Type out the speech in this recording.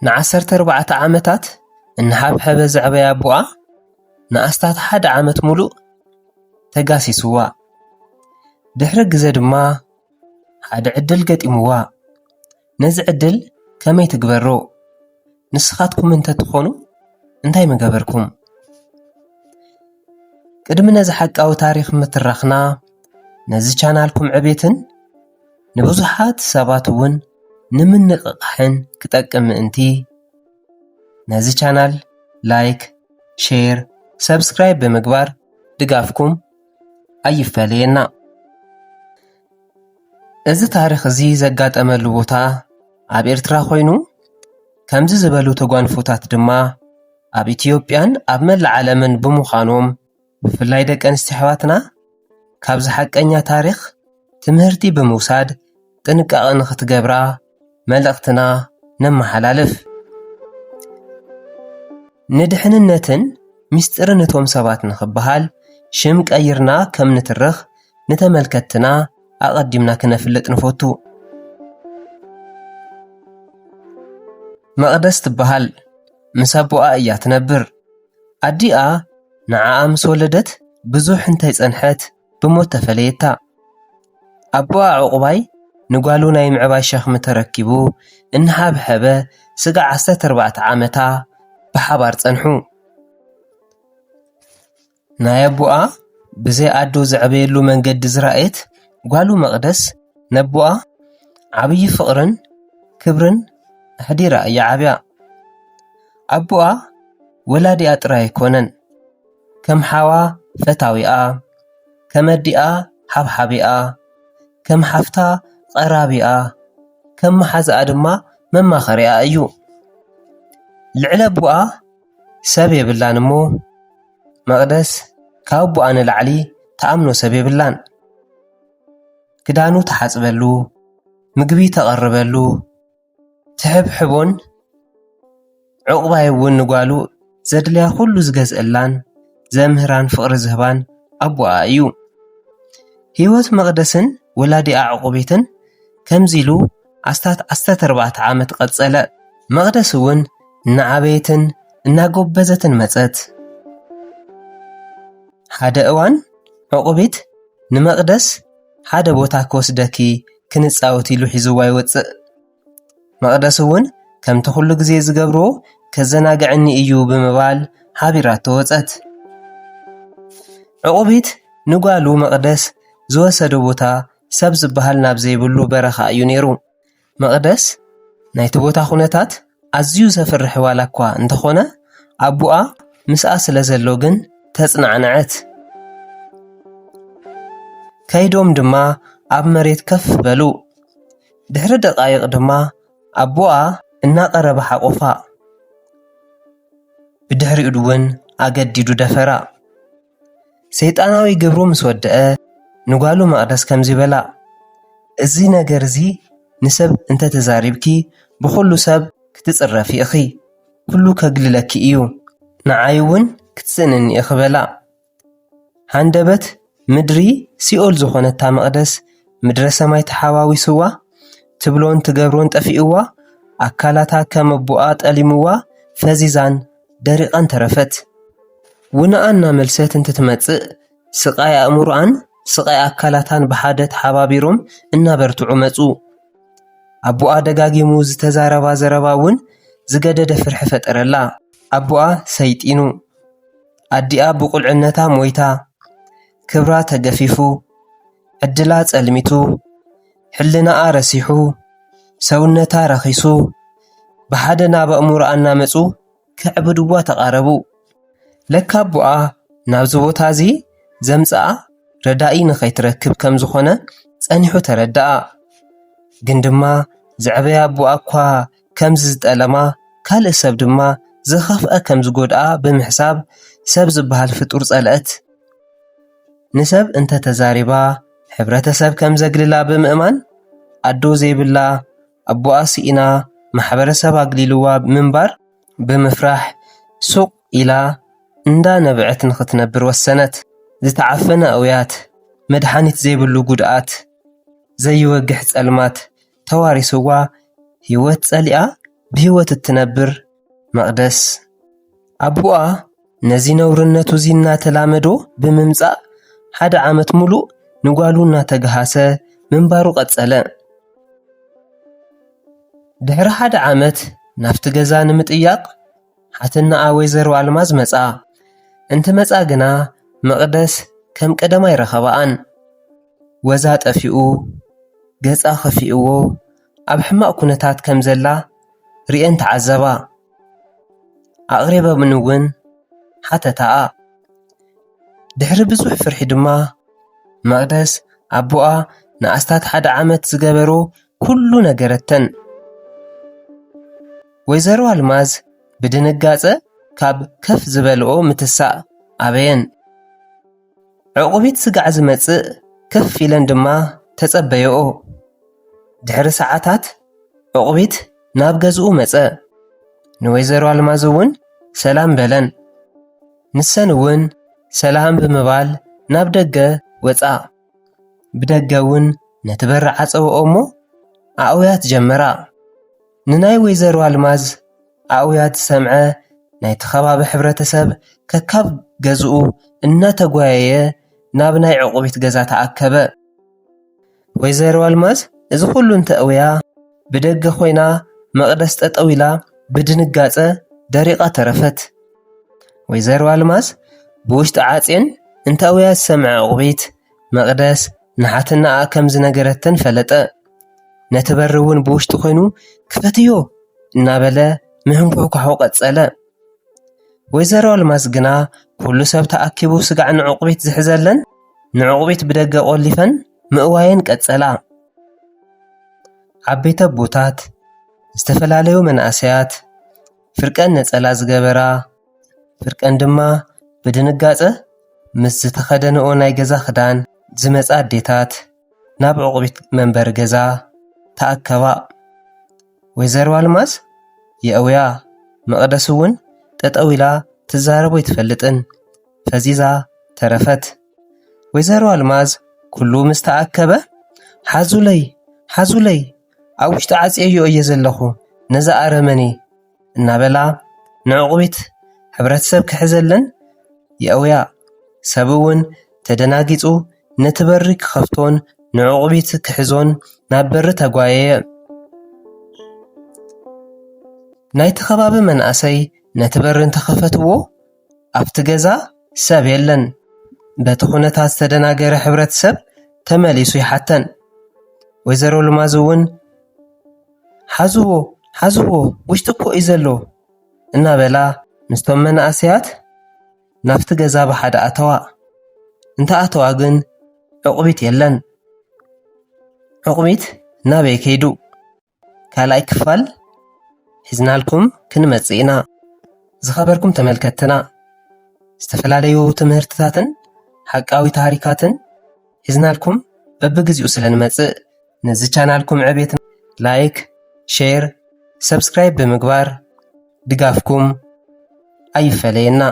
ንዓሰርተ ኣርባዕተ ዓመታት እንሃብሐበ ዘዕበያ ኣቡኣ ንኣስታት ሓደ ዓመት ሙሉእ ተጋሲስዋ ድሕሪ ግዜ ድማ ሓደ ዕድል ገጢምዋ ነዚ ዕድል ከመይ ትግበሮ ንስኻትኩም እንተትኾኑ እንታይ መገበርኩም ቅድሚ ነዚ ሓቃዊ ታሪኽ ምትራኽና ነዚ ቻናልኩም ዕቤትን ንብዙሓት ሰባት እውን ንምንቅቃሕን ክጠቅም ምእንቲ ነዚ ቻናል ላይክ ሼር ሰብስክራይብ ብምግባር ድጋፍኩም ኣይፈለየና እዚ ታሪኽ እዚ ዘጋጠመሉ ቦታ ኣብ ኤርትራ ኮይኑ ከምዚ ዝበሉ ተጓንፎታት ድማ ኣብ ኢትዮጵያን ኣብ መላእ ዓለምን ብምዃኖም ብፍላይ ደቂ ኣንስትዮ ኣሕዋትና ካብዚ ሓቀኛ ታሪኽ ትምህርቲ ብምውሳድ ጥንቃቐ ንኽትገብራ መልእኽትና ነመሓላልፍ ንድሕንነትን ምስጢርን እቶም ሰባት ንኽበሃል ሽም ቀይርና ከም ንትርኽ ንተመልከትና ኣቐዲምና ክነፍልጥ ንፈቱ መቕደስ ትበሃል ምስ ኣቡኣ እያ ትነብር ኣዲኣ ንዓኣ ምስ ወለደት ብዙሕ እንተይጸንሐት ብሞት ተፈለየታ ኣቡኣ ዕቑባይ ንጓሉ ናይ ምዕባይ ሸኽሚ ተረኪቡ እንሃብሐበ ስጋዕ 14 ዓመታ ብሓባር ጸንሑ ናይ ኣቡኣ ብዘይ ኣዶ ዘዕበየሉ መንገዲ ዝረአየት ጓሉ መቕደስ ነቡኣ ዓብይ ፍቕርን ክብርን ኣሕዲራ እያ ዓብያ ኣቡኣ ወላዲኣ ጥራይ ኣይኮነን ከም ሓዋ ፈታዊኣ ከም ኣዲኣ ሓብሓቢኣ ከም ሓፍታ ቀራቢኣ ከም መሓዝኣ ድማ መማኸሪኣ እዩ ልዕሊ ኣቡኣ ሰብ የብላን እሞ መቕደስ ካብ ኣቡኣ ንላዕሊ ተኣምኖ ሰብ የብላን ክዳኑ ተሓጽበሉ ምግቢ ተቐርበሉ ትሕብሕቦን ዕቑባይ እውን ንጓሉ ዘድልያ ኩሉ ዝገዝአላን ዘምህራን ፍቕሪ ዝህባን ኣቡኣ እዩ ህይወት መቕደስን ወላዲኣ ዕቑቤትን ከምዚ ኢሉ 14 ዓመት ቀጸለ መቕደስ እውን እናዓበየትን እናጎበዘትን መጸት ሓደ እዋን ዕቑቤት ንመቕደስ ሓደ ቦታ ክወስደኪ ክንጻወት ኢሉ ሒዝዋ ይወፅእ መቕደስ እውን ከምቲ ኩሉ ግዜ ዝገብሮ ከዘናግዕኒ እዩ ብምባል ሓቢራቶ ወጸት ዕቑቤት ንጓሉ መቕደስ ዝወሰደ ቦታ ሰብ ዝበሃል ናብ ዘይብሉ በረኻ እዩ ነይሩ መቕደስ ናይቲ ቦታ ኩነታት ኣዝዩ ዘፍርሕ ዋላ እኳ እንተኾነ ኣቡኣ ምስኣ ስለ ዘሎ ግን ተጽናዕነዐት ከይዶም ድማ ኣብ መሬት ከፍ በሉ ድሕሪ ደቓይቕ ድማ ኣቡኣ እናቐረበ ሓቆፋ ብድሕሪኡ እውን ኣገዲዱ ደፈራ ሰይጣናዊ ግብሩ ምስ ወድአ ንጓሉ መቕደስ ከምዚ በላ እዚ ነገር እዚ ንሰብ እንተተዛሪብኪ ብኩሉ ሰብ ክትጽረፊ ኢኺ ኩሉ ከግልለኪ እዩ ንዓይ እውን ክትስእንኒ ኢኺ በላ ሃንደበት ምድሪ ሲኦል ዝኾነታ መቕደስ ምድረ ሰማይ ተሓዋዊስዋ ትብሎን ትገብሮን ጠፊኡዋ ኣካላታ ከም ኣቡኣ ጠሊምዋ ፈዚዛን ደሪቐን ተረፈት ውንኣ እናመልሰት እንትትመጽእ ስቓይ ኣእምሮኣን ስቓይ ኣካላታን ብሓደ ተሓባቢሮም እናበርትዑ መጹ ኣቡኣ ደጋጊሙ ዝተዛረባ ዘረባ እውን ዝገደደ ፍርሒ ፈጠረላ ኣቡኣ ሰይጢኑ ኣዲኣ ብቁልዕነታ ሞይታ ክብራ ተገፊፉ ዕድላ ጸልሚቱ ሕልናኣ ረሲሑ ሰውነታ ረኺሱ ብሓደ ናብ ኣእምሮኣ እናመጹ ክዕብድዋ ተቓረቡ ለካ ኣቡኣ ናብዚ ቦታ እዚ ዘምጽኣ ረዳኢ ንኸይትረክብ ከም ዝኾነ ጸኒሑ ተረዳኣ ግን ድማ ዘዕበያ ኣቡኣ እኳ ከምዚ ዝጠለማ ካልእ ሰብ ድማ ዝኸፍአ ከም ዝጐድኣ ብምሕሳብ ሰብ ዝበሃል ፍጡር ጸልአት ንሰብ እንተተዛሪባ ሕብረተሰብ ከም ዘግልላ ብምእማን ኣዶ ዘይብላ ኣቡኣ ሲኢና ማሕበረሰብ ኣግሊልዋ ምንባር ብምፍራሕ ሱቕ ኢላ እንዳ ነብዐት ንኽትነብር ወሰነት ዝተዓፈነ ኣውያት መድሓኒት ዘይብሉ ጉድኣት ዘይወግሕ ጸልማት ተዋሪስዋ ህይወት ጸሊኣ ብህይወት እትነብር መቕደስ ኣቡኣ ነዚ ነውርነቱ እዚ እናተላመዶ ብምምጻእ 1 ዓመት ሙሉእ ንጓሉ እናተገሃሰ ምንባሩ ቀጸለ። ድሕሪ 1 ዓመት ናፍቲ ገዛ ንምጥያቕ ሓትናኣ ወይዘሮ ኣልማዝ መጻ። እንቲ መጻ ግና መቕደስ ከም ቀደማ ይረኸባኣን። ወዛ ጠፊኡ ገጻ ኸፊእዎ ኣብ ሕማቕ ኩነታት ከም ዘላ ሪአን ተዓዘባ። ኣቕሪበምን እውን ሓተታኣ። ድሕሪ ብዙሕ ፍርሒ ድማ መቕደስ ኣቡኣ ንኣስታት 1 ዓመት ዝገበሮ ኩሉ ነገረተን። ወይዘሮ ኣልማዝ ብድንጋጸ ካብ ከፍ ዝበልኦ ምትሳእ ኣበየን። ዕቑቢት ስጋዕ ዝመጽእ ከፍ ኢለን ድማ ተጸበየኦ። ድሕሪ ሰዓታት ዕቑቢት ናብ ገዝኡ መጸ። ንወይዘሮ ኣልማዝ እውን ሰላም በለን። ንሰን እውን ሰላም ብምባል ናብ ደገ ወፃ። ብደገ እውን ነቲ በሪ ዓፀውኦ እሞ ኣእውያት ጀመራ። ንናይ ወይዘሮ ኣልማዝ ኣእውያት ሰምዐ ናይቲ ከባቢ ሕብረተሰብ ከካብ ገዝኡ እናተጓየየ ናብ ናይ ዕቑቢት ገዛ ተኣከበ። ወይዘሮ ኣልማዝ እዚ ኩሉ እንተእውያ ብደገ ኮይና መቕደስ ጠጠው ኢላ ብድንጋጸ ደሪቓ ተረፈት። ወይዘሮ ኣልማዝ ብውሽጢ ዓፄን እንተእውያ ዝሰምዐ ዕቑቢት መቕደስ ንሓትናኣ ከም ዝነገረተን ፈለጠ። ነቲ በሪ እውን ብውሽጢ ኮይኑ ክፈትዮ እናበለ ምህንኩሕኳሖ ቀጸለ። ወይዘሮ ኣልማዝ ግና ኩሉ ሰብ ተኣኪቡ ስጋዕ ንዕቑቢት ዝሕዘለን ንዕቑቢት ብደገ ቆሊፈን ምእዋየን ቀጸላ። ዓበይቲ ኣቦታት፣ ዝተፈላለዩ መናእሰያት፣ ፍርቀን ነጸላ ዝገበራ፣ ፍርቀን ድማ ብድንጋጸ ምስ ዝተኸደንኦ ናይ ገዛ ክዳን ዝመጻ ኣዴታት ናብ ዕቑቢት መንበሪ ገዛ ተኣከባ። ወይዘሮ ኣልማዝ የእውያ መቕደስ እውን ጠጠው ኢላ ትዛረቦ ይትፈልጥን ፈዚዛ ተረፈት። ወይዘሮ ኣልማዝ ኩሉ ምስ ተኣከበ ሓዙለይ ሓዙለይ ኣብ ውሽጢ ዓፅዮ እየ ዘለኹ ነዛ ኣረመኔ እናበላ ንዕቑቢት ሕብረተሰብ ክሕዘለን የእውያ ሰብ እውን ተደናጊጹ ነቲ በሪ ክኸፍቶን ንዕቑቢት ክሕዞን ናብ በሪ ተጓየየ። ናይቲ ከባቢ መናእሰይ ነቲ በሪ እንተኸፈትዎ ኣብቲ ገዛ ሰብ የለን። በቲ ኩነታት ዝተደናገረ ሕብረተሰብ ተመሊሱ ይሓተን። ወይዘሮ ኣልማዝ እውን ሓዝዎ ሓዝዎ ውሽጢ እኮ እዩ ዘሎ እናበላ ምስቶም መናእሰያት ናብቲ ገዛ ብሓደ ኣተዋ። እንተኣተዋ ግን ዕቑቢት የለን። ዕቑቢት ናበይ ከይዱ? ካልኣይ ክፋል ሒዝናልኩም ክንመጽእ ኢና። ዝኸበርኩም ተመልከትና ዝተፈላለዩ ትምህርትታትን ሓቃዊ ታሪካትን ሒዝናልኩም በብግዚኡ ስለንመጽእ ነዚ ቻናልኩም ዕቤት ላይክ፣ ሼር፣ ሰብስክራይብ ብምግባር ድጋፍኩም ኣይፈለየና።